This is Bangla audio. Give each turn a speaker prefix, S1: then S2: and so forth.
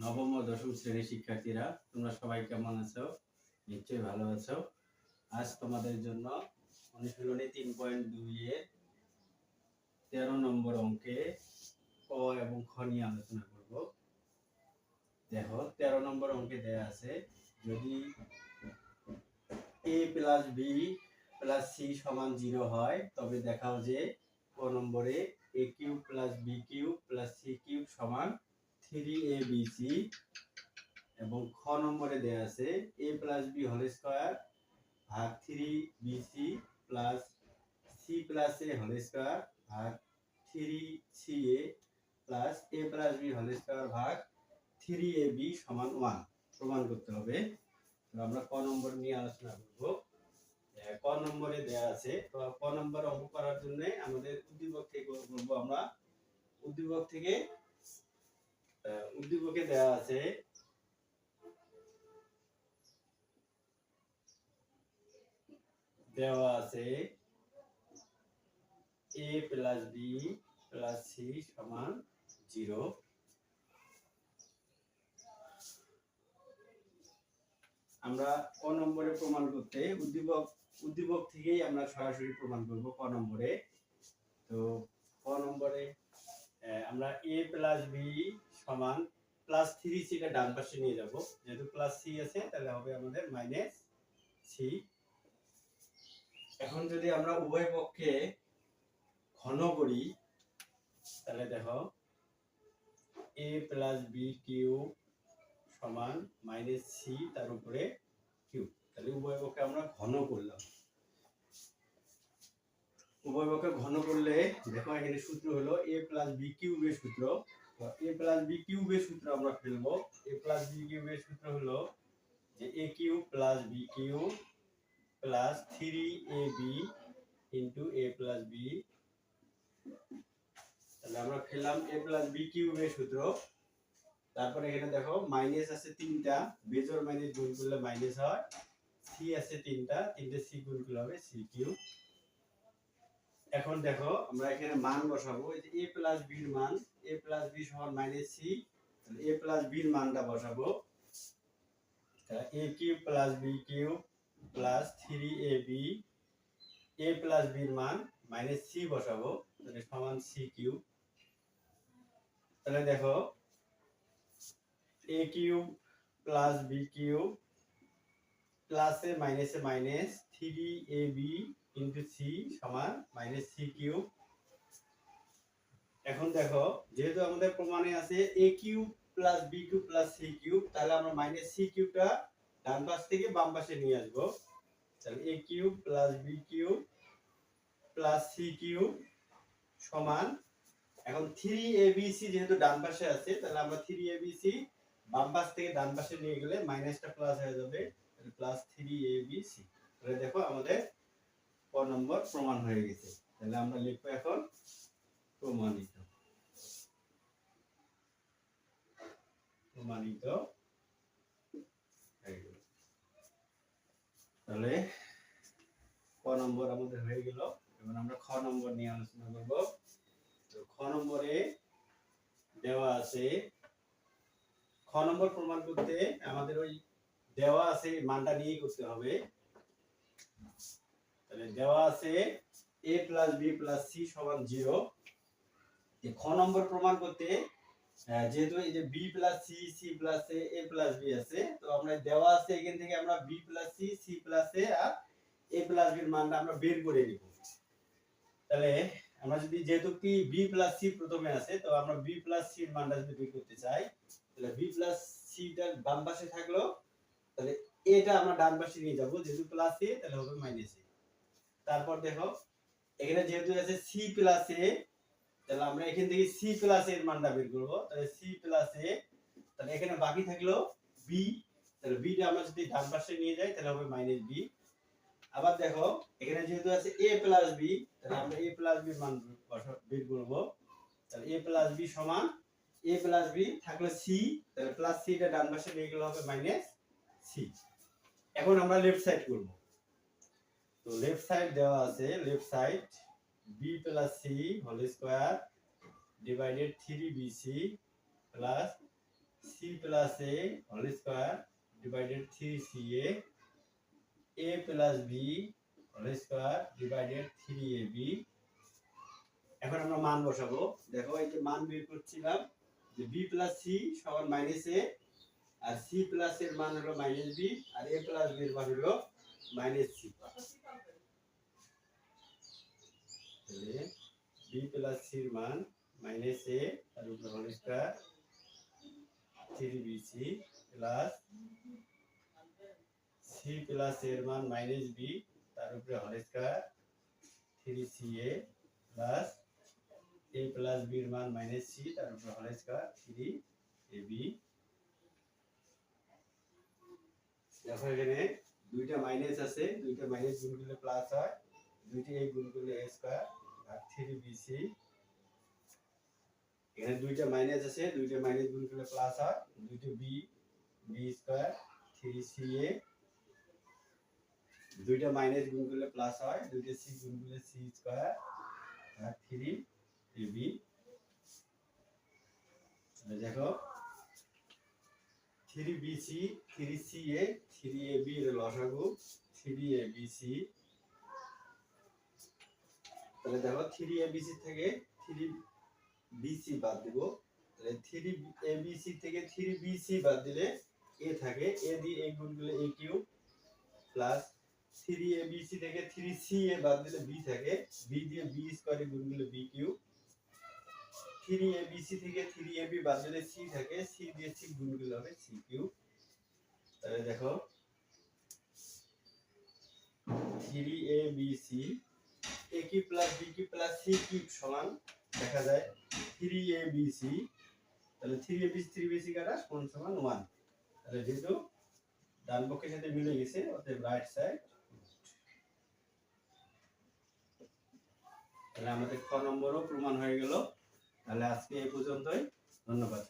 S1: নবম ও দশম শ্রেণীর শিক্ষার্থীরা তোমরা সবাই কেমন আছো? নিশ্চয়ই ভালো আছো। আজ তোমাদের জন্য অনুশীলনী 3.2 এর 13 নম্বর অঙ্কে ক এবং খ নিয়ে আলোচনা করব। দেখো 13 নম্বর অঙ্কে দেয়া আছে, যদি a plus b plus c সমান 0 হয় তবে দেখাও যে ক নম্বরে a cube plus b cube plus c cube সমান 3abc, এবং খ নম্বরে দেয়া আছে a plus b whole square ভাগ 3bc plus c plus a whole square ভাগ 3ca plus a plus b whole square ভাগ 3ab সমান 1 প্রমাণ করতে হবে। তো আমরা ক নম্বর নিয়ে আলোচনা করব। ক নম্বরে দেয়া আছে, তো ক নম্বর অঙ্ক করার জন্য আমাদের উদ্দীপক থেকে করব। আমরা উদ্দীপকে দেয়া আছে a plus b plus c সমান 0। আমরা ক নম্বরে প্রমাণ করতে উদ্দীপক থেকেই আমরা সরাসরি প্রমাণ করব ক নম্বরে। তো ক নম্বরে আমরা a প্লাস b সমান প্লাস 3c টা ডান পাশে নিয়ে যাব, যেহেতু প্লাস c আছে তাহলে হবে আমাদের মাইনাস c। এখন যদি আমরা উভয় পক্ষে ঘন করি তাহলে দেখো a প্লাস b কিউব সমান মাইনাস c তার উপরে কিউব, তাহলে উভয় পক্ষে আমরা ঘন করলাম। উভয় পক্ষে ঘন করলে দেখো এখানে সূত্র হলো a প্লাস b কিউবের সূত্র। তো a প্লাস b কিউবের সূত্র আমরা ফেলবো। a প্লাস b কিউবের সূত্র হলো যে a cube plus b cube plus 3ab into a plus b। তাহলে আমরা ফেললাম a প্লাস b কিউবের সূত্র। তারপরে এখানে দেখো মাইনাস আছে তিনটা, বেজোড় মাইনাস গুণ করলে মাইনাস হয়। c আছে তিনটে c গুণ করলে হবে c কিউব। এখন দেখো আমরা এখানে মান বসাবো, এই যে a প্লাস b এর মান, a প্লাস b সমান মাইনাস c, তাহলে a প্লাস b এর মানটা বসাবো। তাহলে a cube plus b cube plus 3ab, a plus b এর মান মাইনাস c বসাবো, তাহলে সমান c কিউব। তাহলে দেখো a cube plus b cube প্লাসে মাইনাসে মাইনাস 3ab ইনটু c সমান মাইনাস c কিউব। এখন দেখো যেহেতু আমাদের প্রমাণে আছে a cube plus b cube plus c cube, তাহলে আমরা মাইনাস c কিউবটা ডান পাশ থেকে বাম পাশে নিয়ে আসব। তাহলে a cube plus b cube plus c cube সমান, এখন 3abc যেহেতু ডান পাশে আছে তাহলে আমরা 3abc বাম পাশ থেকে ডান পাশে নিয়ে গেলে মাইনাসটা প্লাস হয়ে যাবে, তাহলে প্লাস 3abc। তাহলে দেখো আমাদের ক নম্বর প্রমাণ হয়ে গেছে। তাহলে আমরা লিখবো এখন প্রমাণিত। তাহলে ক নম্বর আমাদের হয়ে গেল। এবার আমরা খ নম্বর নিয়ে আলোচনা করব। তো খ নম্বরে দেওয়া আছে, খ নম্বর প্রমাণ করতে আমাদের ওই দেওয়া আছে মানটা নিয়ে করতে হবে। তাহলে দেওয়া আছে a plus b plus c সমান 0। এই খ নম্বর প্রমাণ করতে যেহেতু এই যে b plus c c plus a a plus b আছে, তো আমরা দেওয়া আছে এখান থেকে আমরা b plus c c plus a আর a প্লাস b এর মানটা আমরা বের করে নিব। তাহলে আমরা যদি যেহেতু কি b প্লাস c প্রথমে আছে, তো আমরা b প্লাস c এর মানটা যদি বের করতে চাই, তাহলে b প্লাস c টা বাম পাশে থাকলো, তাহলে a টা আমরা ডান পাশে নিয়ে যাব, যেহেতু প্লাস a তাহলে হবে মাইনাস a। তারপর দেখো এখানে যেহেতু আছে c প্লাস a, তাহলে আমরা এখান থেকে c প্লাস a এর মানটা বের করব। তাহলে c প্লাস a, তাহলে এখানে বাকি থাকলো b, তাহলে b টা আমরা যদি ডান পাশে নিয়ে যাই তাহলে হবে মাইনাস b। আবার দেখো এখানে যেহেতু আছে a প্লাস b, তাহলে আমরা a প্লাস b এর মান বের করব। তাহলে a প্লাস b সমান a প্লাস b থাকলো c, তাহলে প্লাস c টা ডান পাশে নিয়ে গেলে হবে মাইনাস c। এখন আমরা লেফট সাইড করব। তো লেফট সাইড দেওয়া আছে, left side b plus c whole square divided 3bc plus c plus a whole square divided 3ca a plus b whole square divided 3ab। এখন আমরা মান বসাবো। দেখো এই যে মান বের করছিলাম যে b প্লাস সি সমান মাইনাস এ, আর সি প্লাস এর মান হলো মাইনাস বি, আর এ প্লাস বি এর মান হলো মাইনাস সি। তাহলে বি প্লাস সি এর মান মাইনাস এ তার উপরে whole square 3bc plus c plus এর মান মাইনাস বি তার উপরে whole square 3ca plus a plus b এর মান মাইনাস সি তার উপরে হোল স্কয়ার 3ab। দেখো এখানে দুইটা মাইনাস আছে, দুইটা মাইনাস গুণ করলে প্লাস হয়, দুইটা a গুণ করলে a স্কয়ার আর 3bc। এখানে দুইটা মাইনাস আছে, দুইটা মাইনাস গুণ করলে প্লাস হয়, দুইটা b স্কয়ার 3ca, দুইটা মাইনাস গুণ করলে প্লাস হয়, দুইটা c গুণ করলে c স্কয়ার আর 3ab। দেখো 3bc 3ca 3ab এর লসাগু 3abc। তাহলে দেখো 3abc থেকে 3bc বাদ দেব, তাহলে 3abc থেকে 3bc বাদ দিলে a থাকে, a দিয়ে a গুণ করলে a কিউব প্লাস 3abc থেকে 3ca বাদ দিলে b থাকে, b দিয়ে b স্কয়ারে গুণ করলে b কিউব, 3abc থেকে 3ab বাদ দিলে c থাকে, c দিয়ে c গুণ করলে হবে c কিউব। তাহলে দেখো 3abc a cube plus b cube plus c cube সমান দেখা যায় 3abc। তাহলে 3abc 3bc কাটা সমান সমান 1। তাহলে যেহেতু ডান পক্ষের সাথে মিলে গেছে অতএব রাইট সাইড। তাহলে আমাদের খ নম্বরও প্রমাণ হয়ে গেল। তাহলে আজকে এই পর্যন্তই, ধন্যবাদ।